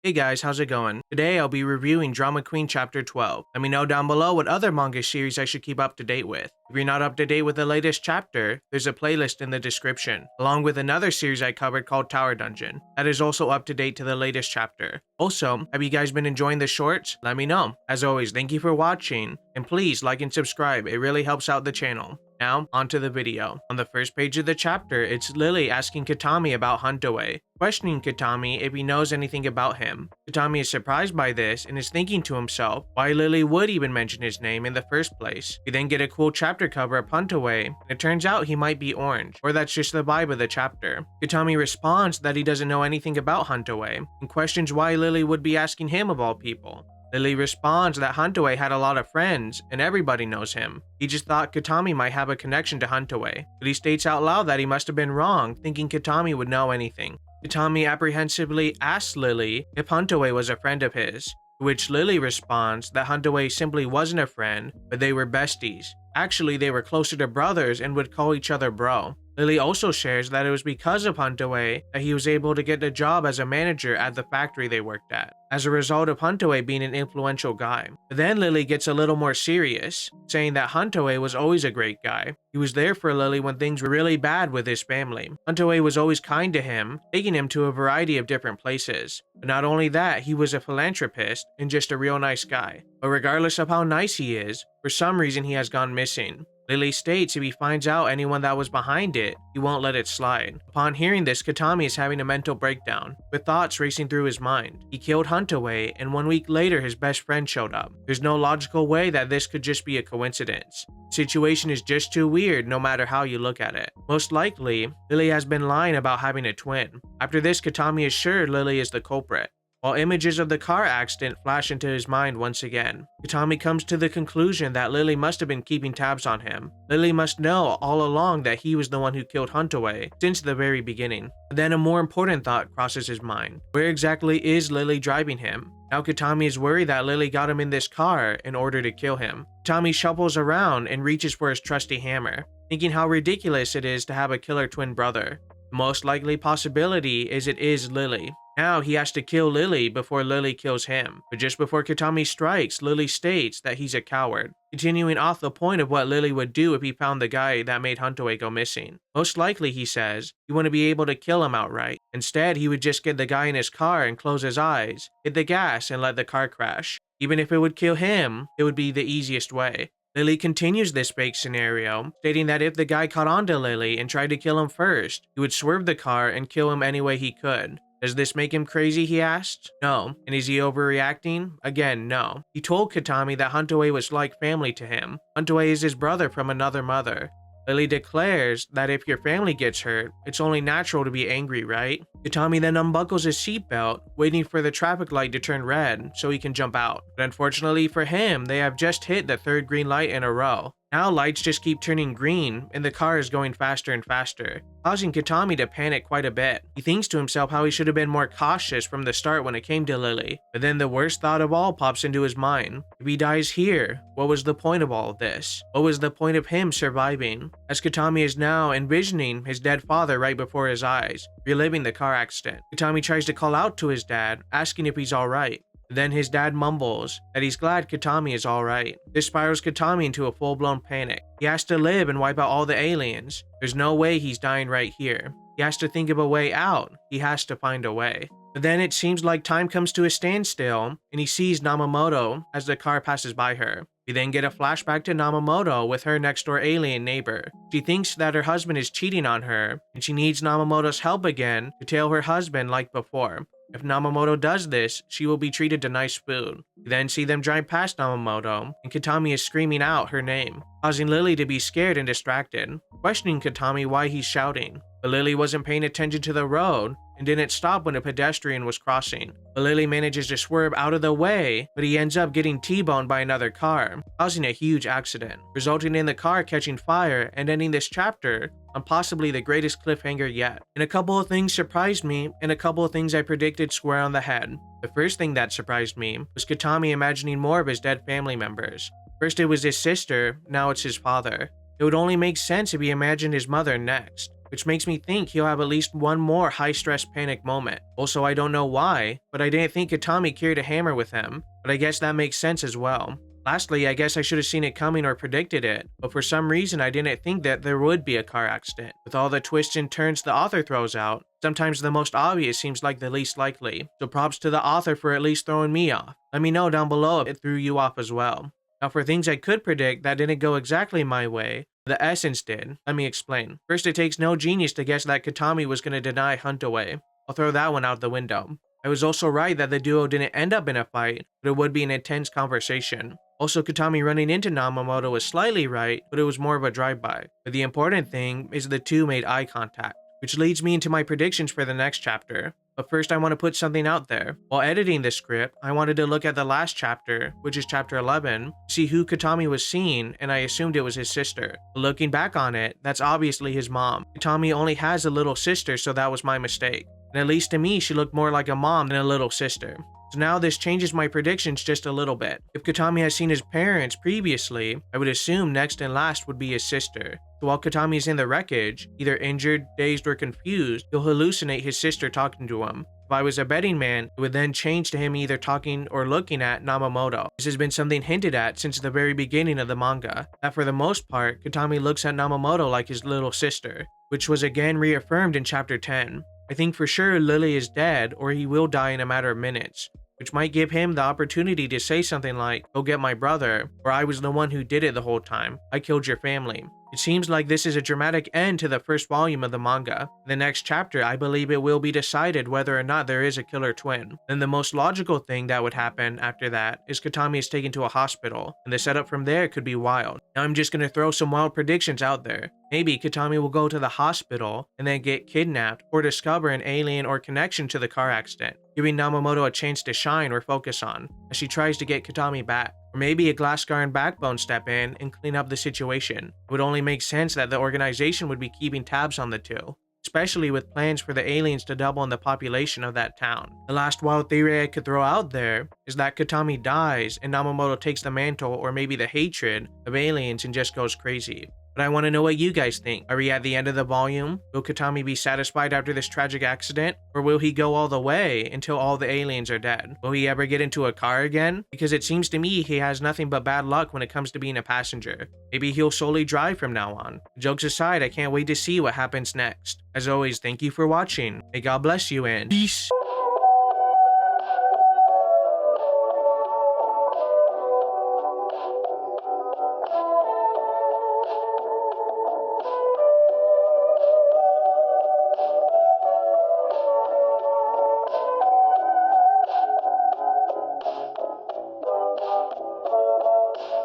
Hey guys, how's it going? Today I'll be reviewing Drama Queen Chapter 12. Let me know down below what other manga series I should keep up to date with. If you're not up to date with the latest chapter, there's a playlist in the description, along with another series I covered called Tower Dungeon, that is also up to date to the latest chapter. Also, have you guys been enjoying the shorts? Let me know. As always, thank you for watching, and please like and subscribe, it really helps out the channel. Now, onto the video. On the first page of the chapter, it's Lily asking Kitami about Huntaway, questioning Kitami if he knows anything about him. Kitami is surprised by this and is thinking to himself why Lily would even mention his name in the first place. We then get a cool chapter cover of Huntaway, and it turns out he might be orange, or that's just the vibe of the chapter. Kitami responds that he doesn't know anything about Huntaway, and questions why Lily would be asking him of all people. Lily responds that Huntaway had a lot of friends, and everybody knows him. He just thought Kitami might have a connection to Huntaway, but he states out loud that he must have been wrong, thinking Kitami would know anything. Kitami apprehensively asks Lily if Huntaway was a friend of his, to which Lily responds that Huntaway simply wasn't a friend, but they were besties. Actually, they were closer to brothers and would call each other bro. Lily also shares that it was because of Huntaway that he was able to get a job as a manager at the factory they worked at, as a result of Huntaway being an influential guy. But then Lily gets a little more serious, saying that Huntaway was always a great guy. He was there for Lily when things were really bad with his family. Huntaway was always kind to him, taking him to a variety of different places. But not only that, he was a philanthropist and just a real nice guy. But regardless of how nice he is, for some reason he has gone missing. Lily states if he finds out anyone that was behind it, he won't let it slide. Upon hearing this, Kitami is having a mental breakdown, with thoughts racing through his mind. He killed Huntaway, and 1 week later his best friend showed up. There's no logical way that this could just be a coincidence. The situation is just too weird no matter how you look at it. Most likely, Lily has been lying about having a twin. After this, Kitami is sure Lily is the culprit, while images of the car accident flash into his mind once again. Kitami comes to the conclusion that Lily must have been keeping tabs on him. Lily must know all along that he was the one who killed Huntaway since the very beginning. But then a more important thought crosses his mind. Where exactly is Lily driving him? Now Kitami is worried that Lily got him in this car in order to kill him. Kitami shuffles around and reaches for his trusty hammer, thinking how ridiculous it is to have a killer twin brother. The most likely possibility is it is Lily. Now he has to kill Lily before Lily kills him. But just before Kitami strikes, Lily states that he's a coward, continuing off the point of what Lily would do if he found the guy that made Huntaway go missing. Most likely, he says, he wouldn't be able to kill him outright. Instead, he would just get the guy in his car and close his eyes, hit the gas, and let the car crash. Even if it would kill him, it would be the easiest way. Lily continues this fake scenario, stating that if the guy caught on to Lily and tried to kill him first, he would swerve the car and kill him any way he could. Does this make him crazy, he asked? No. And is he overreacting? Again, no. He told Kitami that Huntaway was like family to him. Huntaway is his brother from another mother. Lily declares that if your family gets hurt, it's only natural to be angry, right? Kitami then unbuckles his seatbelt, waiting for the traffic light to turn red so he can jump out. But unfortunately for him, they have just hit the third green light in a row. Now lights just keep turning green, and the car is going faster and faster, causing Kitami to panic quite a bit. He thinks to himself how he should have been more cautious from the start when it came to Lily. But then the worst thought of all pops into his mind. If he dies here, what was the point of all of this? What was the point of him surviving? As Kitami is now envisioning his dead father right before his eyes, reliving the car accident, Kitami tries to call out to his dad, asking if he's alright. Then his dad mumbles that he's glad Kitami is alright. This spirals Kitami into a full-blown panic. He has to live and wipe out all the aliens. There's no way he's dying right here. He has to think of a way out. He has to find a way. But then it seems like time comes to a standstill, and he sees Namamoto as the car passes by her. We then get a flashback to Namamoto with her next-door alien neighbor. She thinks that her husband is cheating on her, and she needs Namamoto's help again to tell her husband like before. If Namamoto does this, she will be treated to nice food. We then see them drive past Namamoto, and Kitami is screaming out her name, causing Lily to be scared and distracted, questioning Kitami why he's shouting. But Lily wasn't paying attention to the road and didn't stop when a pedestrian was crossing. But Lily manages to swerve out of the way, but he ends up getting T-boned by another car, causing a huge accident, resulting in the car catching fire and ending this chapter on possibly the greatest cliffhanger yet. And a couple of things surprised me, and a couple of things I predicted square on the head. The first thing that surprised me was Kitami imagining more of his dead family members. First it was his sister, now it's his father. It would only make sense if he imagined his mother next. which makes me think he'll have at least one more high-stress panic moment. Also, I don't know why, but I didn't think Kitami carried a hammer with him, but I guess that makes sense as well. Lastly, I guess I should have seen it coming or predicted it, but for some reason I didn't think that there would be a car accident. With all the twists and turns the author throws out, sometimes the most obvious seems like the least likely, so props to the author for at least throwing me off. Let me know down below if it threw you off as well. Now for things I could predict that didn't go exactly my way, the essence did. Let me explain. First, it takes no genius to guess that Kitami was going to deny Hunt away. I'll throw that one out the window. I was also right that the duo didn't end up in a fight, but it would be an intense conversation. Also, Kitami running into Namamoto was slightly right, but it was more of a drive-by. But the important thing is the two made eye contact, which leads me into my predictions for the next chapter. But first I want to put something out there. While editing this script, I wanted to look at the last chapter, which is chapter 11, to see who Kitami was seeing, and I assumed it was his sister. But looking back on it, that's obviously his mom. Kitami only has a little sister, so that was my mistake. And at least to me, she looked more like a mom than a little sister. So now this changes my predictions just a little bit. If Kitami has seen his parents previously, I would assume next and last would be his sister. So while Kitami is in the wreckage, either injured, dazed, or confused, he'll hallucinate his sister talking to him. If I was a betting man, it would then change to him either talking or looking at Namamoto. This has been something hinted at since the very beginning of the manga, that for the most part, Kitami looks at Namamoto like his little sister, which was again reaffirmed in chapter 10. I think for sure Lily is dead, or he will die in a matter of minutes, which might give him the opportunity to say something like, "Go get my brother," or "I was the one who did it the whole time. I killed your family." It seems like this is a dramatic end to the first volume of the manga. In the next chapter, I believe it will be decided whether or not there is a killer twin. Then the most logical thing that would happen after that is Kitami is taken to a hospital, and the setup from there could be wild. Now I'm just gonna throw some wild predictions out there. Maybe Kitami will go to the hospital and then get kidnapped or discover an alien or connection to the car accident, giving Namamoto a chance to shine or focus on as she tries to get Kitami back. Or maybe a Glasscar and Backbone step in and clean up the situation. It would only make sense that the organization would be keeping tabs on the two, especially with plans for the aliens to double in the population of that town. The last wild theory I could throw out there is that Kitami dies and Namamoto takes the mantle or maybe the hatred of aliens and just goes crazy. But I want to know what you guys think. Are we at the end of the volume? Will Kitami be satisfied after this tragic accident? Or will he go all the way until all the aliens are dead? Will he ever get into a car again? Because it seems to me he has nothing but bad luck when it comes to being a passenger. Maybe he'll solely drive from now on. Jokes aside, I can't wait to see what happens next. As always, thank you for watching. May God bless you and peace.